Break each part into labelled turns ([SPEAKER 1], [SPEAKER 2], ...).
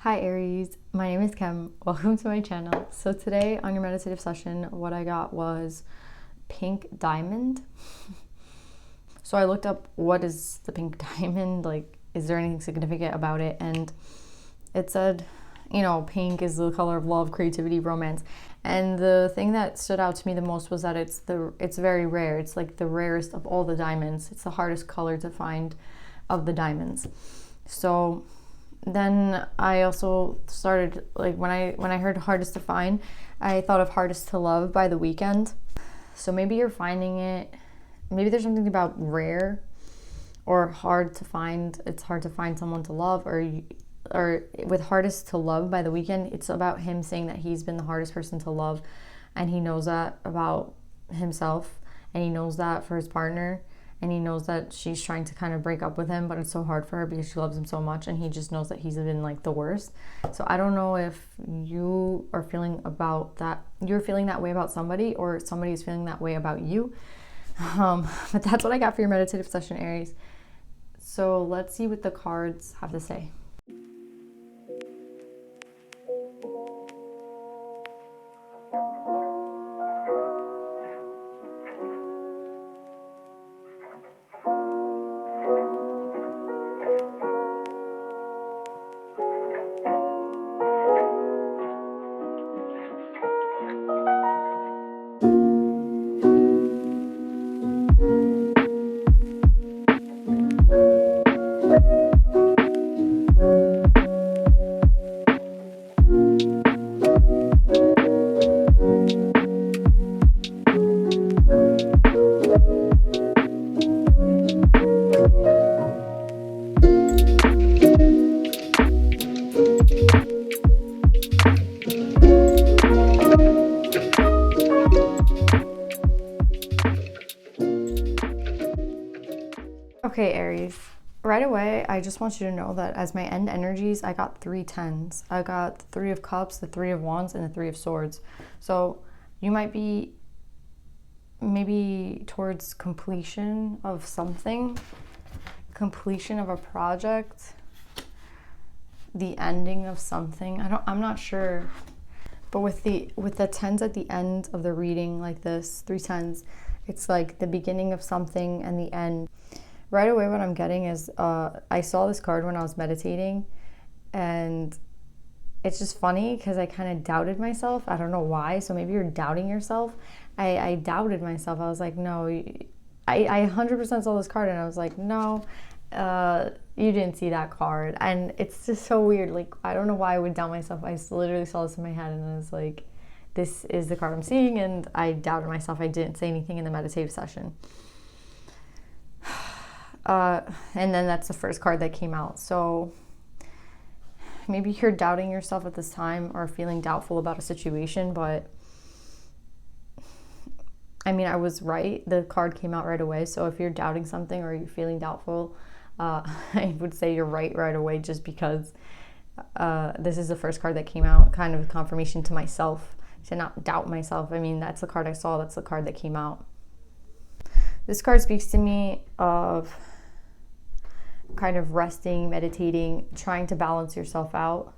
[SPEAKER 1] Hi Aries, my name is Kim. Welcome to my channel. So today on your meditative session, what I got was pink diamond. So I looked up what is the pink diamond, like is there anything significant about it? And it said, pink is the color of love, creativity, romance. And the thing that stood out to me the most was that it's very rare. It's like the rarest of all the diamonds. It's the hardest color to find of the diamonds. So then I also started, like, when I heard hardest to find, I thought of Hardest to Love by The Weeknd. So maybe you're finding it, maybe there's something about rare or hard to find. It's hard to find someone to love, or with Hardest to Love by The Weeknd, it's about him saying that he's been the hardest person to love, and he knows that about himself, and he knows that for his partner. And he knows that she's trying to kind of break up with him, but it's so hard for her because she loves him so much, and he just knows that he's been like the worst. So I don't know if you are feeling about that, you're feeling that way about somebody, or somebody is feeling that way about you. But that's what I got for your meditative session, Aries. So let's see what the cards have to say. Okay, Aries, right away, I just want you to know that as my end energies, I got 3 10s. I got the 3 of Cups, the 3 of Wands, and the 3 of Swords. So you might be maybe towards completion of something, completion of a project, the ending of something. I'm not sure. But with the 10s at the end of the reading, like this, 3 10s, it's like the beginning of something and the end. Right away, what I'm getting is I saw this card when I was meditating, and it's just funny because I kind of doubted myself. I don't know why. So maybe you're doubting yourself. I doubted myself. I was like, no, I 100% saw this card, and I was like, no, you didn't see that card. And it's just so weird. Like, I don't know why I would doubt myself. I literally saw this in my head, and I was like, this is the card I'm seeing, and I doubted myself. I didn't say anything in the meditative session. And then that's the first card that came out. So maybe you're doubting yourself at this time or feeling doubtful about a situation, but I mean, I was right. The card came out right away. So if you're doubting something or you're feeling doubtful, I would say you're right away, just because this is the first card that came out, kind of a confirmation to myself, to not doubt myself. I mean, that's the card I saw. That's the card that came out. This card speaks to me of kind of resting, meditating, trying to balance yourself out,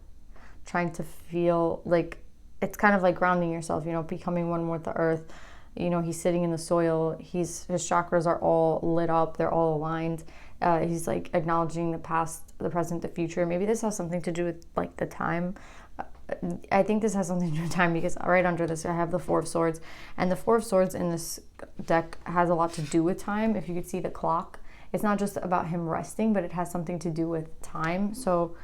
[SPEAKER 1] trying to feel like it's kind of like grounding yourself, becoming one with the earth. He's sitting in the soil. His chakras are all lit up. They're all aligned. He's like acknowledging the past, the present, the future. Maybe this has something to do with like the time. I think this has something to do with time because right under this I have the 4 of Swords, and the 4 of Swords in this deck has a lot to do with time. If you could see the clock, it's not just about him resting, but it has something to do with time. So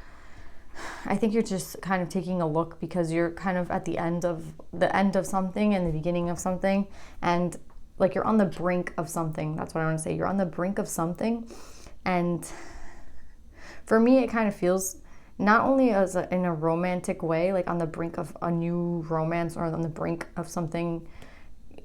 [SPEAKER 1] I think you're just kind of taking a look because you're kind of at the end of something and the beginning of something, and like you're on the brink of something. That's what I want to say. You're on the brink of something, and for me, it kind of feels not only in a romantic way, like on the brink of a new romance or on the brink of something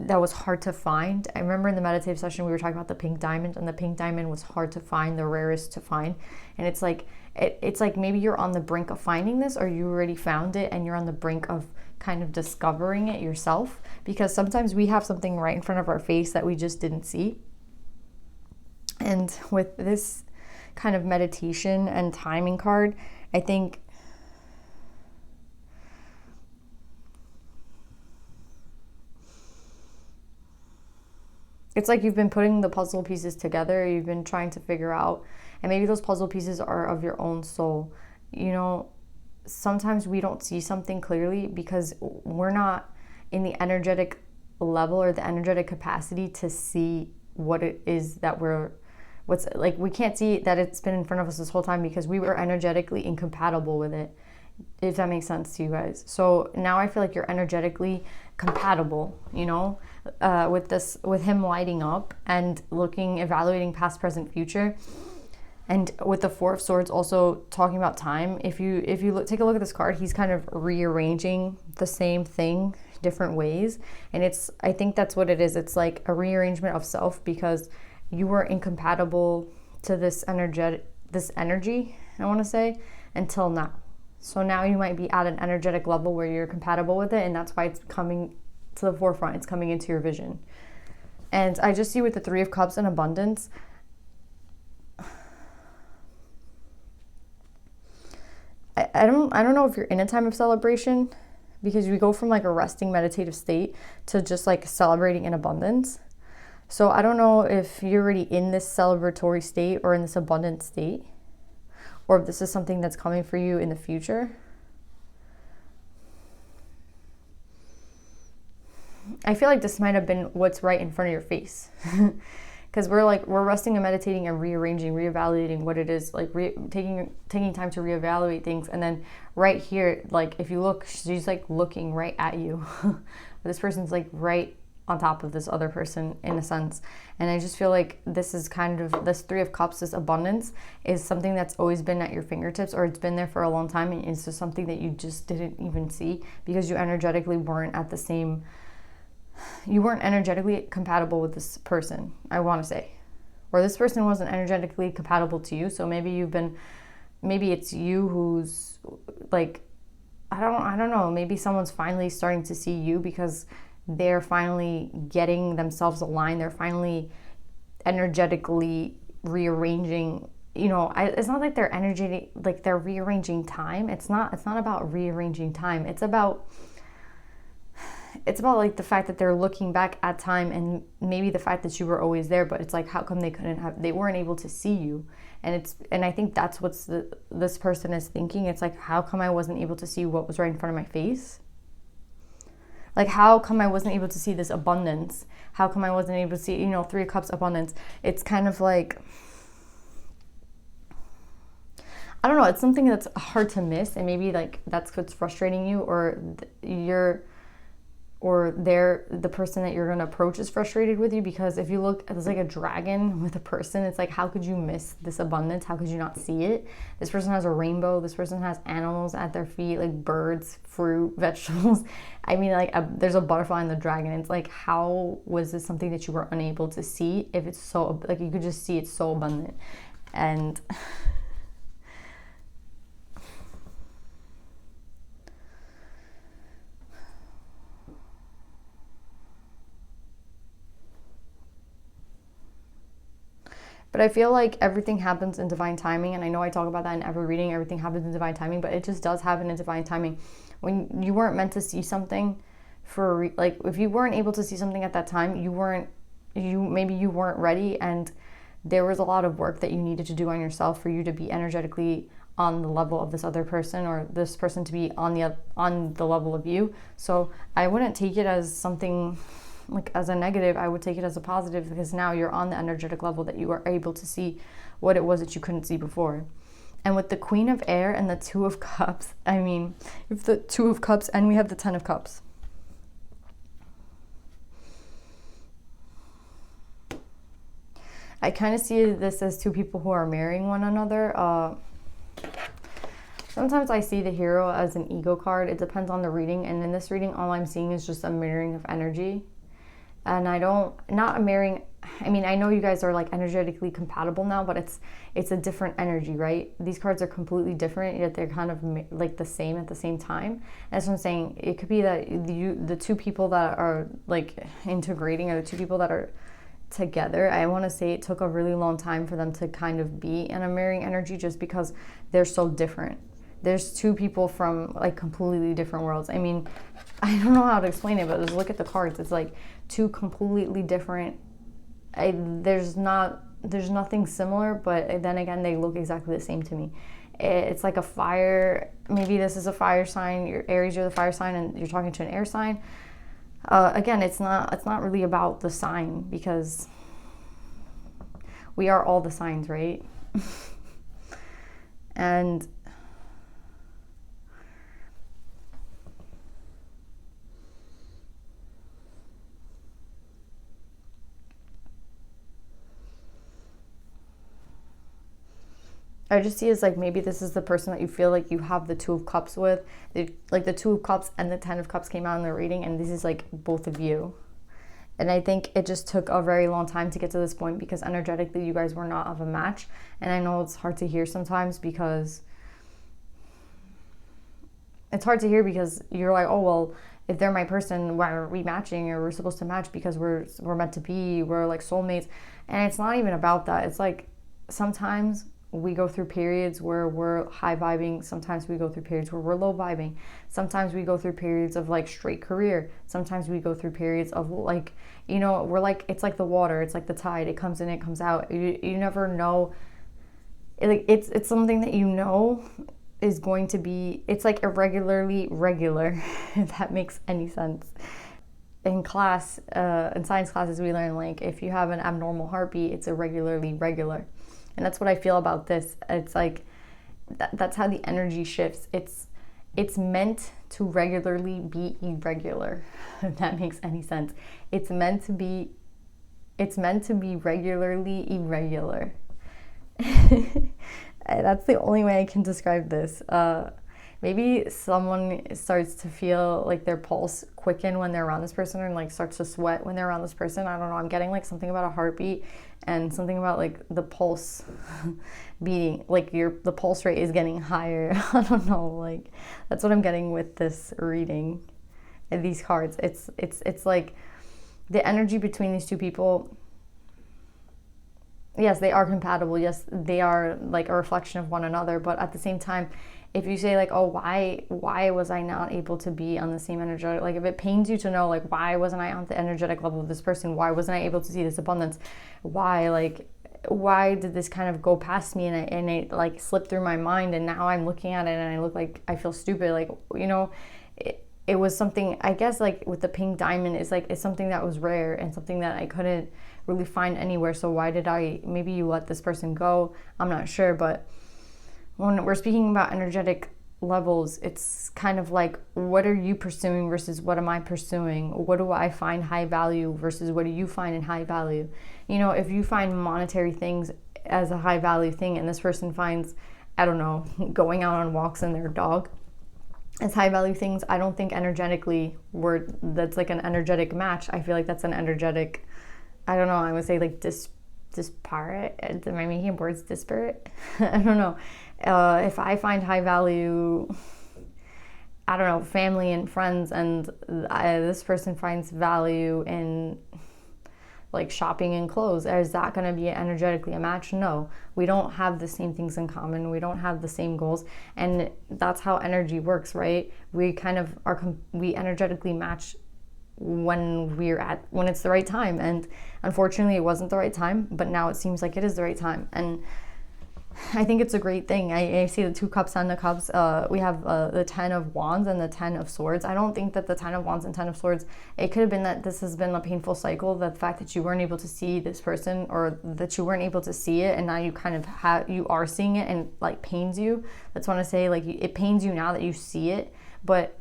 [SPEAKER 1] that was hard to find. I remember in the meditative session we were talking about the pink diamond, and the pink diamond was hard to find, the rarest to find. And it's like maybe you're on the brink of finding this, or you already found it and you're on the brink of kind of discovering it yourself, because sometimes we have something right in front of our face that we just didn't see. And with this kind of meditation and timing card, I think it's like you've been putting the puzzle pieces together, you've been trying to figure out, and maybe those puzzle pieces are of your own soul. You know, sometimes we don't see something clearly because we're not in the energetic level or the energetic capacity to see what it is that what's like, we can't see that it's been in front of us this whole time because we were energetically incompatible with it, if that makes sense to you guys. So now I feel like you're energetically compatible, you know, with him lighting up and evaluating past, present, future. And with the Four of Swords also talking about time, if you take a look at this card, he's kind of rearranging the same thing different ways. And I think that's what it is. It's like a rearrangement of self because you were incompatible to this energy, I want to say, until now. So now you might be at an energetic level where you're compatible with it, and that's why it's coming to the forefront. It's coming into your vision. And I just see with the Three of Cups and abundance, I don't know if you're in a time of celebration, because we go from like a resting meditative state to just like celebrating in abundance. So I don't know if you're already in this celebratory state or in this abundant state, or if this is something that's coming for you in the future. I feel like this might have been what's right in front of your face. Because we're resting and meditating and rearranging, reevaluating what it is, like taking time to reevaluate things. And then right here, like if you look, she's like looking right at you. This person's like right on top of this other person in a sense. And I just feel like this is kind of, this Three of Cups, this abundance is something that's always been at your fingertips, or it's been there for a long time, and it's just something that you just didn't even see because you energetically weren't at the same, you weren't energetically compatible with this person, I want to say. Or this person wasn't energetically compatible to you. So maybe it's you who's like, I don't know, maybe someone's finally starting to see you because they're finally getting themselves aligned. They're finally energetically rearranging, you know, it's not like they're like they're rearranging time. It's not about rearranging time. It's about like the fact that they're looking back at time, and maybe the fact that you were always there, but it's like, how come they weren't able to see you? And I think that's this person is thinking. It's like, how come I wasn't able to see what was right in front of my face? Like, how come I wasn't able to see this abundance? How come I wasn't able to see, you know, Three of Cups abundance? It's kind of like, I don't know, it's something that's hard to miss, and maybe like that's what's frustrating you, or the person that you're going to approach is frustrated with you. Because if you look, it's like a dragon with a person. It's like, how could you miss this abundance? How could you not see it? This person has a rainbow. This person has animals at their feet, like birds, fruit, vegetables. I mean, like there's a butterfly and the dragon. It's like, how was this something that you were unable to see if it's so, like you could just see it's so abundant? And but I feel like everything happens in divine timing. And I know I talk about that in every reading. Everything happens in divine timing, but it just does happen in divine timing. When you weren't meant to see something like if you weren't able to see something at that time, maybe you weren't ready, and there was a lot of work that you needed to do on yourself for you to be energetically on the level of this other person, or this person to be on the level of you. So I wouldn't take it as something like as a negative. I would take it as a positive, because now you're on the energetic level that you are able to see what it was that you couldn't see before. And with the Queen of Air and the Two of Cups, I mean, if the Two of Cups and we have the Ten of Cups. I kind of see this as two people who are marrying one another. Sometimes I see the Hero as an ego card. It depends on the reading. And in this reading, all I'm seeing is just a mirroring of energy. And not a mirroring, I mean, I know you guys are like energetically compatible now, but it's a different energy, right? These cards are completely different, yet they're kind of like the same at the same time. That's what I'm saying. It could be that the two people that are like integrating are the two people that are together. I want to say it took a really long time for them to kind of be in a mirroring energy, just because they're so different. There's two people from like completely different worlds. I mean, I don't know how to explain it, but just look at the cards. It's like two completely different there's nothing similar, but then again, they look exactly the same to me. It's like a fire. Maybe this is a fire sign. You're Aries, you're the fire sign, and you're talking to an air sign. Again, it's not really about the sign, because we are all the signs, right? And I just see as like, maybe this is the person that you feel like you have the Two of Cups with. Like the Two of Cups and the Ten of Cups came out in the reading, and this is like both of you. And I think it just took a very long time to get to this point, because energetically you guys were not of a match. And I know it's hard to hear sometimes, because you're like, oh, well, if they're my person, why are we matching? Or we're supposed to match because we're meant to be, we're like soulmates. And it's not even about that. It's like, sometimes we go through periods where we're high vibing. Sometimes we go through periods where we're low vibing. Sometimes we go through periods of like straight career. Sometimes we go through periods of like, you know, we're like, it's like the water. It's like the tide. It comes in, it comes out. You never know. It's something that you know is going to be, it's like irregularly regular, if that makes any sense. In class, in science classes, we learn like, if you have an abnormal heartbeat, it's irregularly regular. And that's what I feel about this. It's like, that's how the energy shifts. It's meant to regularly be irregular, if that makes any sense. It's meant to be regularly irregular. That's the only way I can describe this. Maybe someone starts to feel like their pulse quicken when they're around this person, or like starts to sweat when they're around this person. I don't know. I'm getting like something about a heartbeat, and something about like the pulse beating, like the pulse rate is getting higher. I don't know. Like, that's what I'm getting with this reading and these cards. It's like the energy between these two people. Yes, they are compatible. Yes, they are like a reflection of one another. But at the same time, if you say like, oh, why was I not able to be on the same energetic, like if it pains you to know like, why wasn't I on the energetic level of this person? Why wasn't I able to see this abundance? Why did this kind of go past me, and it like slipped through my mind, and now I'm looking at it and I look like I feel stupid. Like, you know, it was something, I guess, like with the pink diamond, it's something that was rare and something that I couldn't really find anywhere. So why did maybe you let this person go? I'm not sure. But when we're speaking about energetic levels, it's kind of like, what are you pursuing versus what am I pursuing? What do I find high value versus what do you find in high value? You know, if you find monetary things as a high value thing, and this person finds, I don't know, going out on walks and their dog as high value things, I don't think energetically that's like an energetic match. I feel like that's an energetic, I don't know, I would say like disparate. Am I making words disparate? I don't know. If I find high value, I don't know, family and friends, and this person finds value in like shopping and clothes, is that going to be energetically a match? No, we don't have the same things in common. We don't have the same goals, and that's how energy works, right? We kind of we energetically match when it's the right time. And unfortunately, it wasn't the right time, but now it seems like it is the right time, and I think it's a great thing. I see the Two Cups and the Cups. We have the Ten of Wands and the Ten of Swords. I don't think that the Ten of Wands and Ten of Swords, it could have been that this has been a painful cycle, the fact that you weren't able to see this person, or that you weren't able to see it, and now you kind of you are seeing it, and like pains you. That's what I say, like it pains you now that you see it. But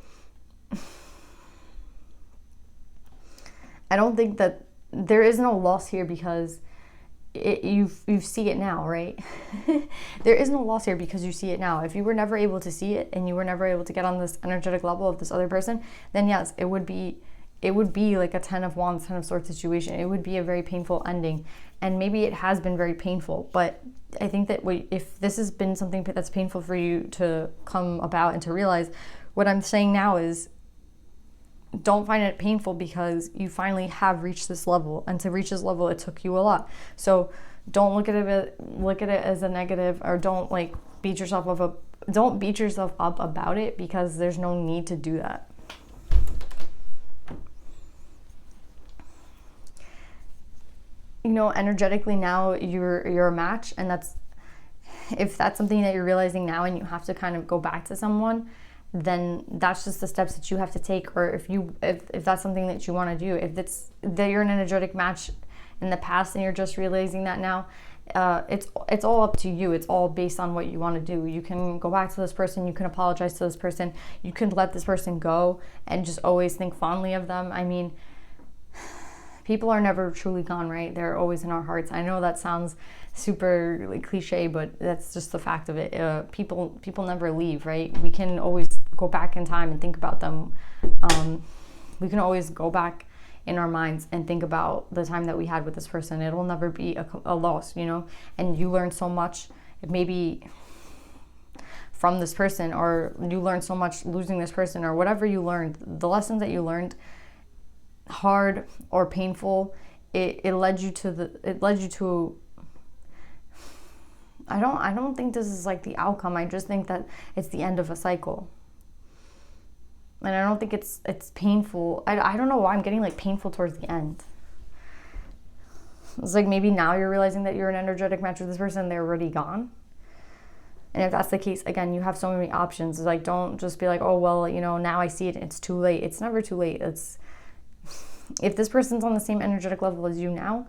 [SPEAKER 1] I don't think that there is no loss here, because you see it now, right? There is no loss here because you see it now. If you were never able to see it, and you were never able to get on this energetic level of this other person, then yes, it would be like a Ten of Wands, Ten of Swords situation. It would be a very painful ending, and maybe it has been very painful. But I think that if this has been something that's painful for you to come about and to realize, what I'm saying now is, don't find it painful, because you finally have reached this level, and to reach this level it took you a lot. So don't look at it as a negative, or don't like beat yourself up about it, because there's no need to do that. you know, energetically now you're a match, and if that's something that you're realizing now and you have to kind of go back to someone, then that's just the steps that you have to take. Or if that's something that you want to do, if it's that you're an energetic match in the past and you're just realizing that now, it's all up to you. It's all based on what you want to do. You can go back to this person, you can apologize to this person, you can let this person go and just always think fondly of them. I mean, people are never truly gone, right? They're always in our hearts. I know that sounds super like cliche, but that's just the fact of it. People never leave, right? We can always go back in time and think about them. We can always go back in our minds and think about the time that we had with this person. It'll never be a loss, you know? And you learn so much, maybe from this person, or you learn so much losing this person, or whatever you learned, the lessons that you learned, hard or painful, it led you to I don't think this is like the outcome. I just think that it's the end of a cycle. And I don't think it's painful. I don't know why I'm getting like painful towards the end. It's like maybe now you're realizing that you're an energetic match with this person, they're already gone. And if that's the case, again, you have so many options. It's like, don't just be like, oh, well, you know, now I see it, it's too late. It's never too late. If this person's on the same energetic level as you now,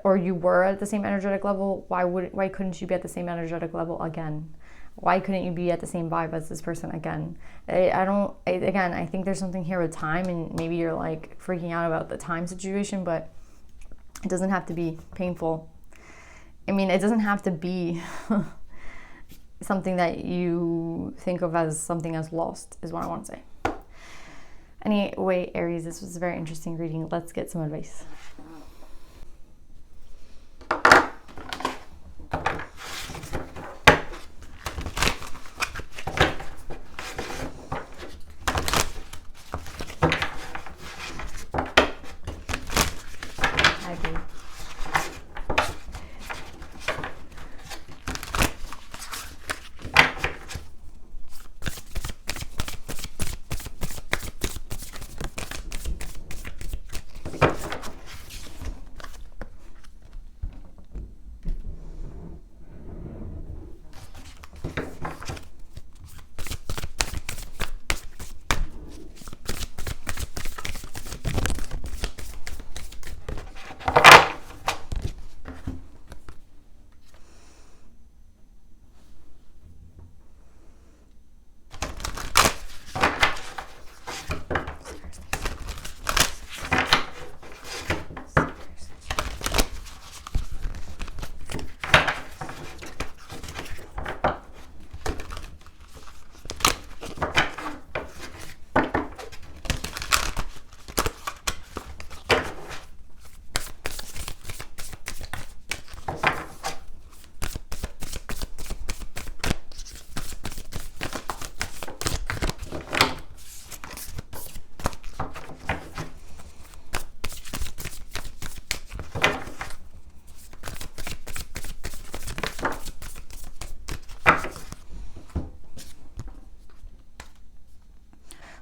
[SPEAKER 1] or you were at the same energetic level, why couldn't you be at the same energetic level again? Why couldn't you be at the same vibe as this person again? I think there's something here with time, and maybe you're like freaking out about the time situation, but it doesn't have to be painful. I mean, it doesn't have to be something that you think of as something as lost, is what I want to say. Anyway, Aries, this was a very interesting reading. Let's get some advice.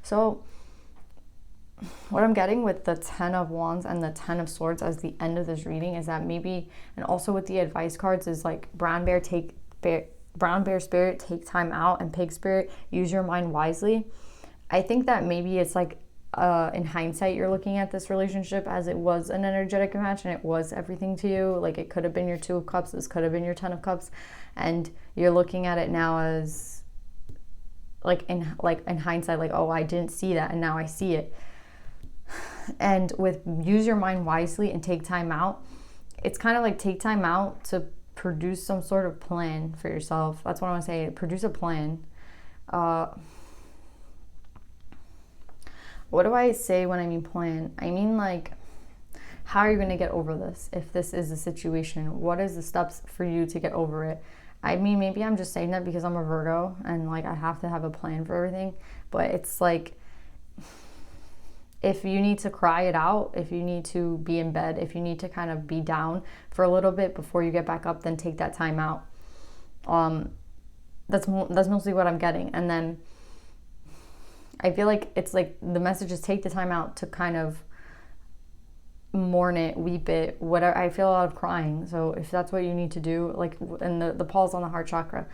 [SPEAKER 1] So what I'm getting with the 10 of Wands and the 10 of Swords as the end of this reading is that maybe, and also with the advice cards, is like brown bear spirit, take time out, and pig spirit, use your mind wisely. I think that maybe it's like in hindsight, you're looking at this relationship as it was an energetic match and it was everything to you. Like it could have been your 2 of Cups, this could have been your 10 of Cups, and you're looking at it now as in hindsight, like, oh, I didn't see that and now I see it. And with use your mind wisely and take time out, it's kind of like take time out to produce some sort of plan for yourself. That's what I want to say. Produce a plan. What do I say when I mean plan? I mean, like, how are you going to get over this? If this is a situation, what is the steps for you to get over it? I mean, maybe I'm just saying that because I'm a Virgo and like I have to have a plan for everything. But it's like, if you need to cry it out, if you need to be in bed, if you need to kind of be down for a little bit before you get back up, then take that time out. That's mostly what I'm getting. And then I feel like it's like the message is take the time out to kind of mourn it, weep it, whatever. I feel a lot of crying. So if that's what you need to do, like, and the pulse on the heart chakra,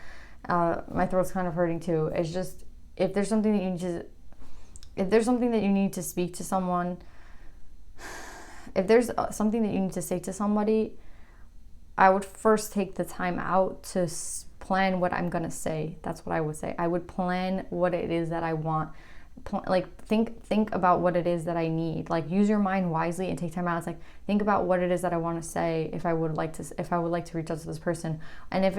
[SPEAKER 1] my throat's kind of hurting too. It's just, if there's something that you need to speak to someone, if there's something that you need to say to somebody, I would first take the time out to plan what I'm going to say. That's what I would say. I would plan what it is that I want. Like, think about what it is that I need. Like, use your mind wisely and take time out. It's like, think about what it is that I want to say if I would like to reach out to this person. And if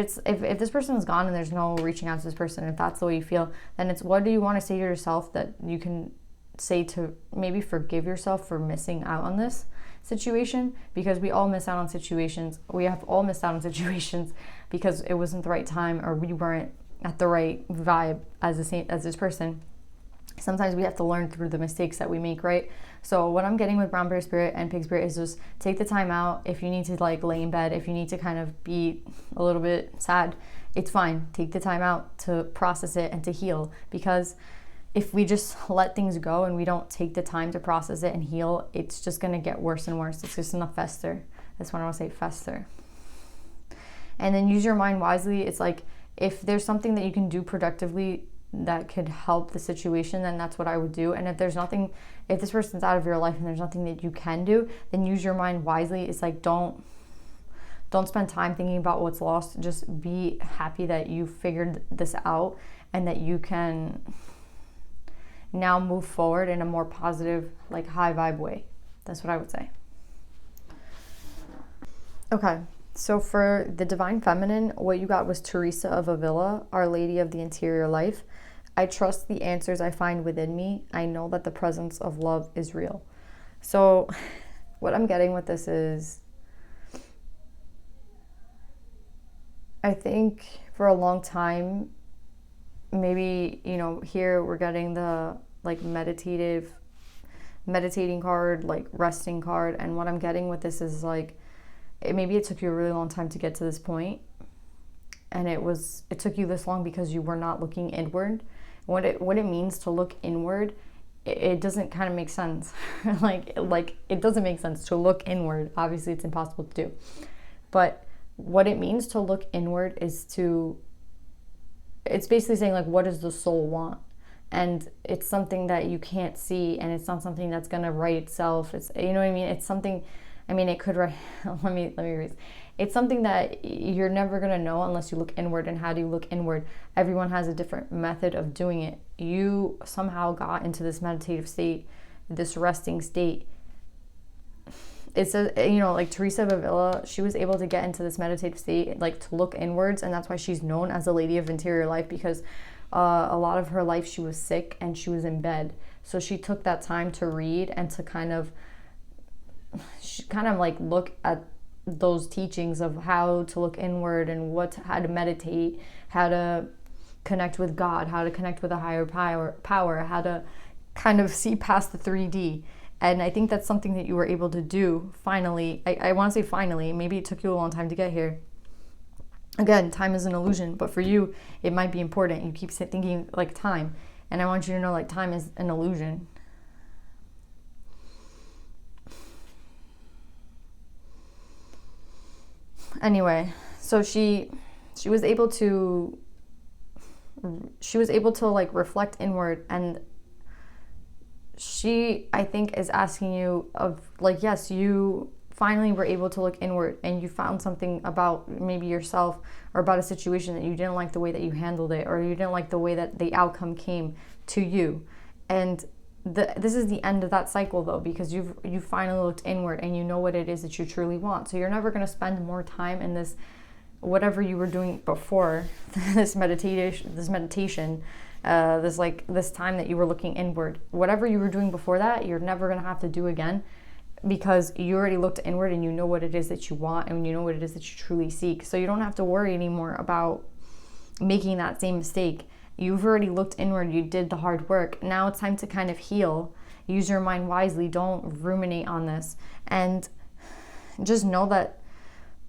[SPEAKER 1] this person is gone and there's no reaching out to this person, if that's the way you feel, then it's, what do you want to say to yourself that you can say to maybe forgive yourself for missing out on this situation? Because we all miss out on situations. We have all missed out on situations because it wasn't the right time, or we weren't at the right vibe as this person. Sometimes we have to learn through the mistakes that we make, right? So what I'm getting with Brown Bear Spirit and Pig Spirit is just take the time out. If you need to like lay in bed, if you need to kind of be a little bit sad, it's fine. Take the time out to process it and to heal. Because if we just let things go and we don't take the time to process it and heal, it's just going to get worse and worse. It's just going to fester. That's what I want to say, fester. And then use your mind wisely. It's like, if there's something that you can do productively that could help the situation, then that's what I would do. And if this person's out of your life and there's nothing that you can do, then use your mind wisely. It's like, don't spend time thinking about what's lost. Just be happy that you figured this out and that you can now move forward in a more positive, like, high vibe way. That's what I would say. Okay, so for the Divine Feminine, what you got was Teresa of Avila, Our Lady of the Interior Life. I trust the answers I find within me. I know that the presence of love is real. So what I'm getting with this is, I think for a long time, maybe, here we're getting the like meditating card, like resting card. And what I'm getting with this is like, maybe it took you a really long time to get to this point. And it took you this long because you were not looking inward. What it means to look inward, it doesn't kind of make sense. like it doesn't make sense to look inward. Obviously it's impossible to do. But what it means to look inward is it's basically saying, like, what does the soul want? And it's something that you can't see, and it's not something that's going to write itself. It's, you know what I mean? It's something, I mean, it could write, let me rephrase. It's something that you're never going to know unless you look inward. And how do you look inward? Everyone has a different method of doing it. You somehow got into this meditative state, this resting state. It's like Teresa of Avila, she was able to get into this meditative state, like, to look inwards. And that's why she's known as the Lady of Interior Life, because a lot of her life she was sick and she was in bed. So she took that time to read and to kind of like look at those teachings of how to look inward and how to meditate, how to connect with God, how to connect with a higher power, how to kind of see past the 3D. And I think that's something that you were able to do finally. I want to say finally. Maybe it took you a long time to get here. Again, time is an illusion, but for you, it might be important. You keep thinking like time. And I want you to know, like, time is an illusion. Anyway, so she was able to like reflect inward, and she, I think, is asking you of, like, yes, you finally were able to look inward and you found something about maybe yourself or about a situation that you didn't like the way that you handled it, or you didn't like the way that the outcome came to you. And this is the end of that cycle, though, because you finally looked inward and you know what it is that you truly want. So you're never going to spend more time in this, whatever you were doing before this meditation, this time that you were looking inward. Whatever you were doing before that, you're never going to have to do again, because you already looked inward and you know what it is that you want and you know what it is that you truly seek. So you don't have to worry anymore about making that same mistake. You've already looked inward. You did the hard work. Now it's time to kind of heal. Use your mind wisely. Don't ruminate on this. And just know that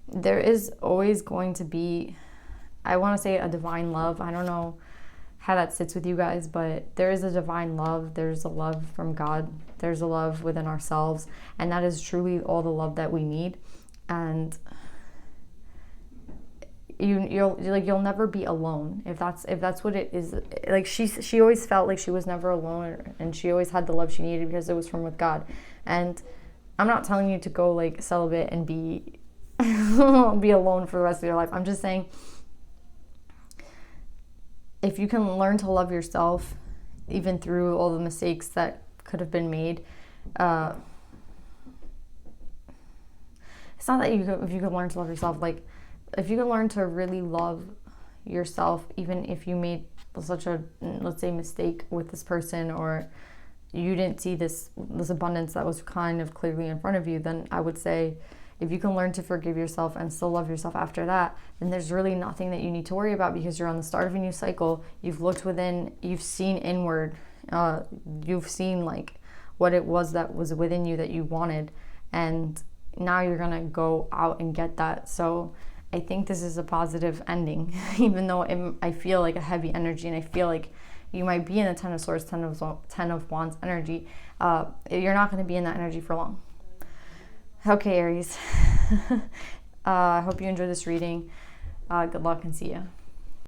[SPEAKER 1] there is always going to be, I want to say, a divine love. I don't know how that sits with you guys, but there is a divine love. There's a love from God. There's a love within ourselves, and that is truly all the love that we need. And you'll never be alone if that's what it is. Like she always felt like she was never alone, and she always had the love she needed because it was from with God. And I'm not telling you to go like celibate and be be alone for the rest of your life. I'm just saying, if you can learn to love yourself, even through all the mistakes that could have been made, it's not that if you can learn to love yourself, like if you can learn to really love yourself, even if you made such a, let's say, mistake with this person, or you didn't see this abundance that was kind of clearly in front of you, then I would say, if you can learn to forgive yourself and still love yourself after that, then there's really nothing that you need to worry about, because you're on the start of a new cycle. You've looked within, you've seen inward, you've seen like what it was that was within you that you wanted, and now you're gonna go out and get that. So I think this is a positive ending, even though I feel like a heavy energy, and I feel like you might be in the 10 of Swords, 10 of Wands energy. You're not going to be in that energy for long. Okay, Aries. I hope you enjoyed this reading. Good luck and see ya.